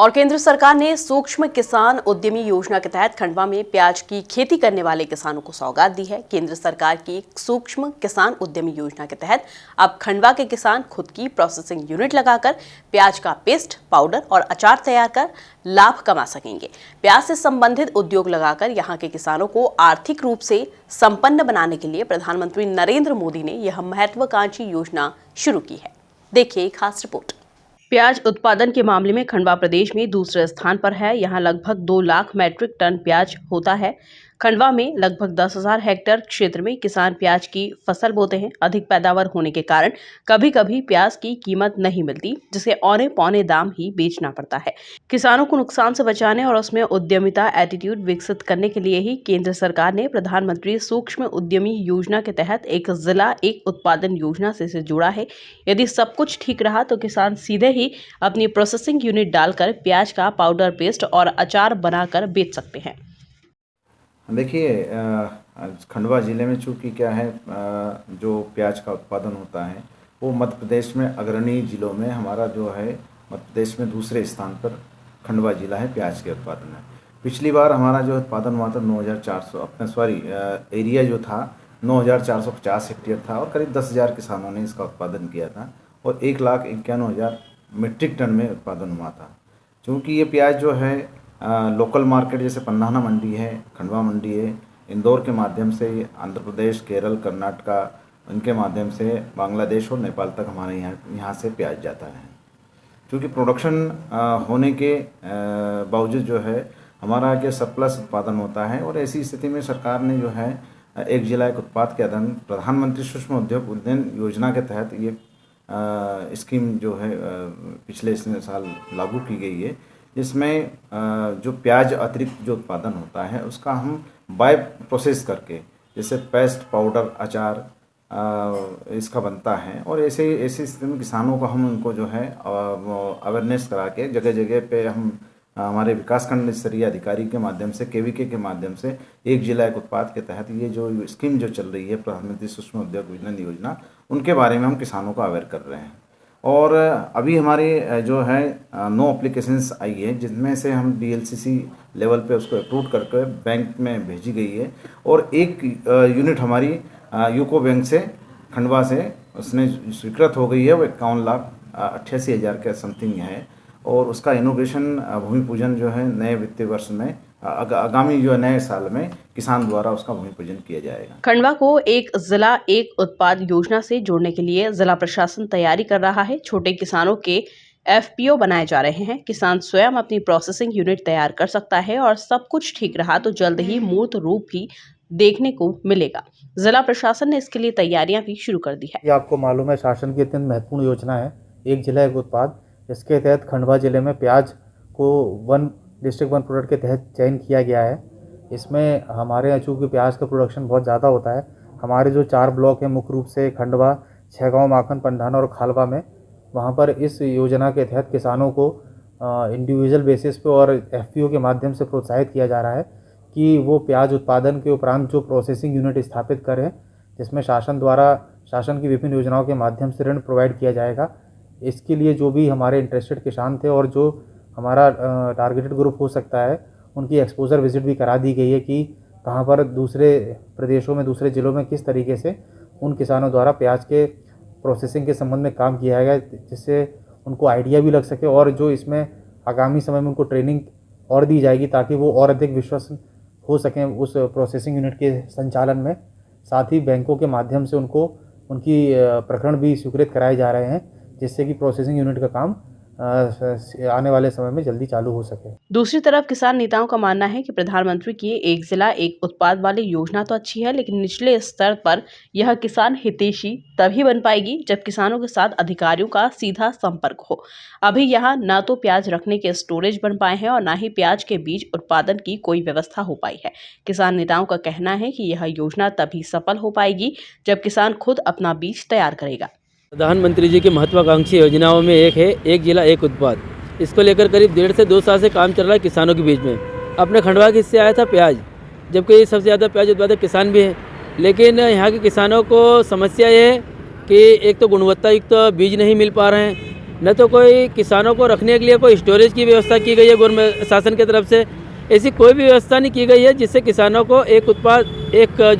और केंद्र सरकार ने सूक्ष्म किसान उद्यमी योजना के तहत खंडवा में प्याज की खेती करने वाले किसानों को सौगात दी है। केंद्र सरकार की सूक्ष्म किसान उद्यमी योजना के तहत अब खंडवा के किसान खुद की प्रोसेसिंग यूनिट लगाकर प्याज का पेस्ट, पाउडर और अचार तैयार कर लाभ कमा सकेंगे। प्याज से संबंधित उद्योग लगाकर यहाँ के किसानों को आर्थिक रूप से संपन्न बनाने के लिए प्रधानमंत्री नरेंद्र मोदी ने यह महत्वाकांक्षी योजना शुरू की है। देखिए खास रिपोर्ट। प्याज उत्पादन के मामले में खंडवा प्रदेश में दूसरे स्थान पर है। यहाँ लगभग 2 लाख मीट्रिक टन प्याज होता है। खंडवा में लगभग 10,000 हेक्टेयर क्षेत्र में किसान प्याज की फसल बोते हैं। अधिक पैदावार होने के कारण कभी कभी प्याज की कीमत नहीं मिलती, जिसे औने पौने दाम ही बेचना पड़ता है। किसानों को नुकसान से बचाने और उसमें उद्यमिता एटीट्यूड विकसित करने के लिए ही केंद्र सरकार ने प्रधानमंत्री सूक्ष्म उद्यमी योजना के तहत एक जिला एक उत्पादन योजना से इसे जोड़ा है। यदि सब कुछ ठीक रहा तो किसान सीधे ही अपनी प्रोसेसिंग यूनिट डालकर प्याज का पाउडर, पेस्ट और अचार बनाकर बेच सकते हैं। देखिए, खंडवा ज़िले में चूँकि क्या है, जो प्याज का उत्पादन होता है वो मध्य प्रदेश में अग्रणी ज़िलों में हमारा जो है मध्य प्रदेश में दूसरे स्थान पर खंडवा ज़िला है प्याज के उत्पादन में। पिछली बार हमारा जो उत्पादन हुआ था 9,400 एरिया जो था 9,450 हेक्टेयर था और करीब 10,000 किसानों ने इसका उत्पादन किया था और 1,91,000 मीट्रिक टन में उत्पादन हुआ था। चूँकि ये प्याज जो है लोकल मार्केट जैसे पंधाना मंडी है, खंडवा मंडी है, इंदौर के माध्यम से आंध्र प्रदेश, केरल, कर्नाटका, इनके माध्यम से बांग्लादेश और नेपाल तक हमारे यहाँ से प्याज जाता है। क्योंकि प्रोडक्शन होने के बावजूद जो है हमारा के सरप्लस उत्पादन होता है और ऐसी स्थिति में सरकार ने जो है एक जिला एक उत्पाद के अधीन प्रधानमंत्री सूक्ष्म उद्योग उद्यम योजना के तहत ये स्कीम जो है पिछले साल लागू की गई है, जिसमें जो प्याज अतिरिक्त जो उत्पादन होता है उसका हम बाय प्रोसेस करके जैसे पेस्ट, पाउडर, अचार इसका बनता है और ऐसी स्थिति में किसानों को हम उनको जो है अवेयरनेस करा के जगह जगह पे हम हमारे विकासखंड स्तरीय अधिकारी के माध्यम से केवीके के माध्यम से एक जिला एक उत्पाद के तहत ये जो स्कीम जो चल रही है प्रधानमंत्री सूक्ष्म उद्योग विपणन योजना, उनके बारे में हम किसानों को अवेयर कर रहे हैं। और अभी हमारी जो है 9 एप्लीकेशंस आई है, जिनमें से हम DLCC लेवल पे उसको अप्रूव करके बैंक में भेजी गई है और एक यूनिट हमारी यूको बैंक से खंडवा से उसने स्वीकृत हो गई है। वो 51,88,000 के समथिंग है और उसका इनोग्रेशन भूमि पूजन जो है नए वित्तीय वर्ष में आगामी जो नए साल में किसान द्वारा उसका भूमि पूजन किया जाएगा। खंडवा को एक जिला एक उत्पाद योजना से जोड़ने के लिए जिला प्रशासन तैयारी कर रहा है। छोटे किसानों के FPO बनाए जा रहे हैं। किसान स्वयं अपनी प्रोसेसिंग यूनिट तैयार कर सकता है और सब कुछ ठीक रहा तो जल्द ही मूर्त रूप भी देखने को मिलेगा। जिला प्रशासन ने इसके लिए तैयारियां भी शुरू कर दी है। ये आपको मालूम है शासन की अत्यंत महत्वपूर्ण योजना है एक जिला एक उत्पाद। इसके तहत खंडवा जिले में प्याज को डिस्ट्रिक्ट 1 प्रोडक्ट के तहत चयन किया गया है। इसमें हमारे यहाँ चूँकि प्याज का प्रोडक्शन बहुत ज़्यादा होता है, हमारे जो 4 ब्लॉक हैं मुख्य रूप से खंडवा, छैगांव, माखन, पंधाना और खालवा में, वहाँ पर इस योजना के तहत किसानों को इंडिविजुअल बेसिस पे और FPO के माध्यम से प्रोत्साहित किया जा रहा है कि वो प्याज उत्पादन के उपरांत जो प्रोसेसिंग यूनिट स्थापित करें, जिसमें शासन की विभिन्न योजनाओं के माध्यम से ऋण प्रोवाइड किया जाएगा। इसके लिए जो भी हमारे इंटरेस्टेड किसान थे और जो हमारा टारगेटेड ग्रुप हो सकता है, उनकी एक्सपोजर विजिट भी करा दी गई है कि कहाँ पर दूसरे प्रदेशों में, दूसरे ज़िलों में किस तरीके से उन किसानों द्वारा प्याज के प्रोसेसिंग के संबंध में काम किया गया, जिससे उनको आइडिया भी लग सके और जो इसमें आगामी समय में उनको ट्रेनिंग और दी जाएगी ताकि वो और अधिक विश्वास हो सकें उस प्रोसेसिंग यूनिट के संचालन में। साथ ही बैंकों के माध्यम से उनको उनकी प्रकरण भी स्वीकृत कराए जा रहे हैं, जिससे कि प्रोसेसिंग यूनिट का काम आने वाले समय में जल्दी चालू हो सके। दूसरी तरफ किसान नेताओं का मानना है कि प्रधानमंत्री की एक जिला एक उत्पाद वाली योजना तो अच्छी है, लेकिन निचले स्तर पर यह किसान हितैषी तभी बन पाएगी जब किसानों के साथ अधिकारियों का सीधा संपर्क हो। अभी यहाँ न तो प्याज रखने के स्टोरेज बन पाए हैं और न ही प्याज के बीज उत्पादन की कोई व्यवस्था हो पाई है। किसान नेताओं का कहना है कि यह योजना तभी सफल हो पाएगी जब किसान खुद अपना बीज तैयार करेगा। प्रधानमंत्री जी की महत्वाकांक्षी योजनाओं में एक है एक जिला एक उत्पाद। इसको लेकर करीब 1.5 से 2 साल से काम चल रहा है किसानों के बीच में। अपने खंडवा के हिस्से आया था प्याज, जबकि सबसे ज़्यादा प्याज उत्पादक किसान भी हैं, लेकिन यहाँ के किसानों को समस्या ये है कि एक तो गुणवत्ता युक्त बीज नहीं मिल पा रहे हैं न तो कोई किसानों को रखने के लिए कोई स्टोरेज की व्यवस्था की गई है गवर्नमेंट शासन की तरफ से। ऐसी कोई भी व्यवस्था नहीं की गई है जिससे किसानों को एक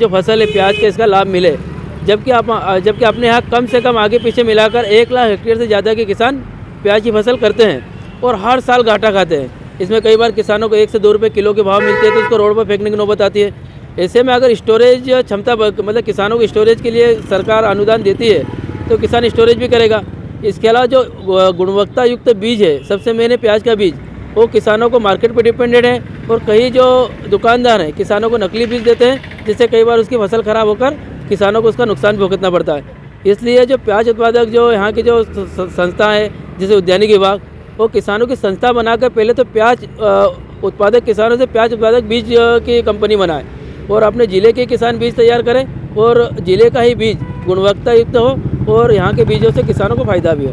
जो फसल है प्याज का, इसका लाभ मिले। जबकि अपने यहाँ कम से कम आगे पीछे मिलाकर 1 लाख हेक्टेयर से ज़्यादा के किसान प्याज की फसल करते हैं और हर साल घाटा खाते हैं। इसमें कई बार किसानों को 1 से 2 रुपये किलो के भाव मिलते हैं तो उसको रोड पर फेंकने की नौबत आती है। ऐसे में अगर स्टोरेज क्षमता मतलब किसानों को स्टोरेज के लिए सरकार अनुदान देती है तो किसान स्टोरेज भी करेगा। इसके अलावा जो गुणवत्ता युक्त बीज है, सबसे मेन है प्याज का बीज, वो किसानों को मार्केट पर डिपेंडेंट है और कई जो दुकानदार हैं किसानों को नकली बीज देते हैं जिससे कई बार उसकी फसल खराब होकर किसानों को उसका नुकसान भुगतना पड़ता है। इसलिए जो प्याज उत्पादक जो यहाँ की जो संस्था है जैसे उद्यानिक विभाग, वो किसानों की संस्था बनाकर पहले तो प्याज उत्पादक किसानों से प्याज उत्पादक बीज की कंपनी बनाए और अपने ज़िले के किसान बीज तैयार करें और ज़िले का ही बीज गुणवत्ता युक्त हो और यहाँ के बीजों से किसानों को फ़ायदा भी हो।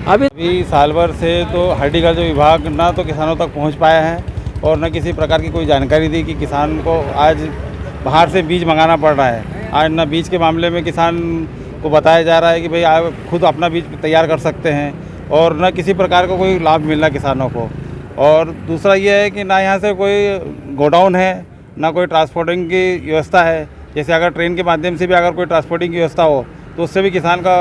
अभी साल भर से तो हॉर्टिकल्चर विभाग ना तो किसानों तक पहुँच पाया है और न किसी प्रकार की कोई जानकारी दी कि किसान को आज बाहर से बीज मंगाना पड़ रहा है। आज न बीज के मामले में किसान को बताया जा रहा है कि भाई आप खुद अपना बीज तैयार कर सकते हैं और न किसी प्रकार का कोई लाभ मिल रहा किसानों को। और दूसरा ये है कि ना यहाँ से कोई गोडाउन है, ना कोई ट्रांसपोर्टिंग की व्यवस्था है। जैसे अगर ट्रेन के माध्यम से भी अगर कोई ट्रांसपोर्टिंग की व्यवस्था हो तो उससे भी किसान का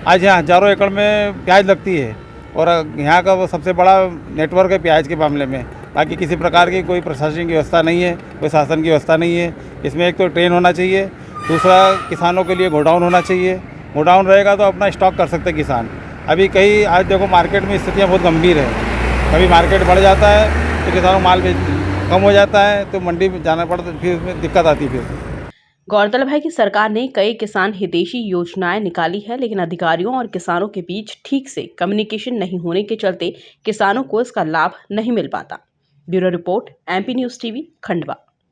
आज यहाँ हज़ारों एकड़ में प्याज लगती है और यहाँ का वो सबसे बड़ा नेटवर्क है प्याज के मामले में। बाकी किसी प्रकार की कोई प्रशासनिक व्यवस्था नहीं है, कोई शासन की व्यवस्था नहीं है। इसमें एक तो ट्रेन होना चाहिए, दूसरा किसानों के लिए गोडाउन होना चाहिए। गोडाउन रहेगा तो अपना स्टॉक कर सकते किसान। अभी कई आज देखो मार्केट में स्थितियाँ बहुत गंभीर है, कभी मार्केट बढ़ जाता है तो किसानों माल कम हो जाता है तो मंडी में जाना पड़ता है, फिर उसमें दिक्कत आती है। फिर गौरतलब है कि सरकार ने कई किसान हितैषी योजनाएं निकाली है, लेकिन अधिकारियों और किसानों के बीच ठीक से कम्युनिकेशन नहीं होने के चलते किसानों को इसका लाभ नहीं मिल पाता। Bureau report, MP news TV, Khandwa.